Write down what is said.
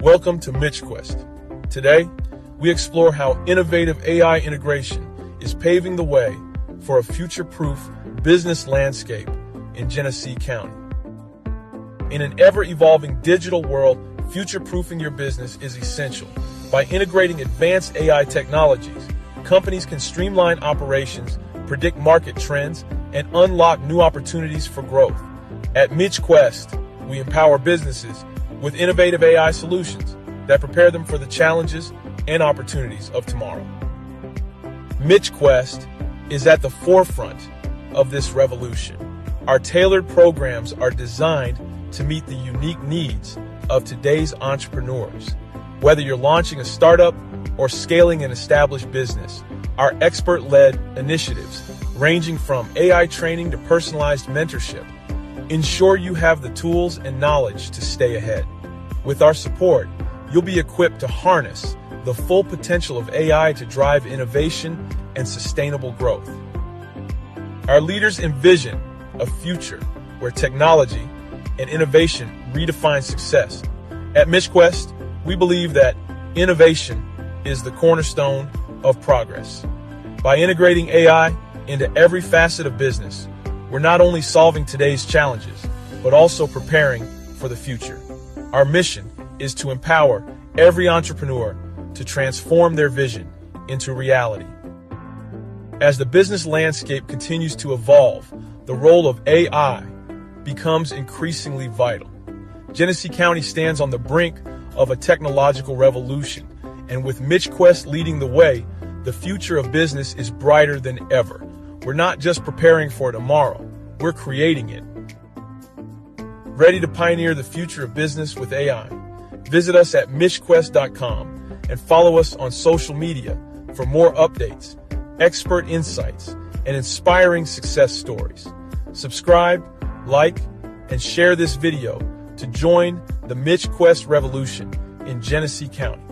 Welcome to MICHQUEST. Today, we explore how innovative AI integration is paving the way for a future-proof business landscape in Genesee County. In an ever-evolving digital world, future-proofing your business is essential. By integrating advanced AI technologies, companies can streamline operations, predict market trends, and unlock new opportunities for growth. At MICHQUEST, we empower businesses with innovative AI solutions that prepare them for the challenges and opportunities of tomorrow. MICHQUEST is at the forefront of this revolution. Our tailored programs are designed to meet the unique needs of today's entrepreneurs. Whether you're launching a startup or scaling an established business, our expert-led initiatives, ranging from AI training to personalized mentorship, ensure you have the tools and knowledge to stay ahead. With our support, you'll be equipped to harness the full potential of AI to drive innovation and sustainable growth. Our leaders envision a future where technology and innovation redefine success. At MICHQUEST, we believe that innovation is the cornerstone of progress. By integrating AI into every facet of business, we're not only solving today's challenges, but also preparing for the future. Our mission is to empower every entrepreneur to transform their vision into reality. As the business landscape continues to evolve, the role of AI becomes increasingly vital. Genesee County stands on the brink of a technological revolution, and with MICHQUEST leading the way, the future of business is brighter than ever. We're not just preparing for tomorrow, we're creating it. Ready to pioneer the future of business with AI? Visit us at MICHQUEST.com and follow us on social media for more updates, expert insights, and inspiring success stories. Subscribe, like, and share this video to join the MICHQUEST revolution in Genesee County.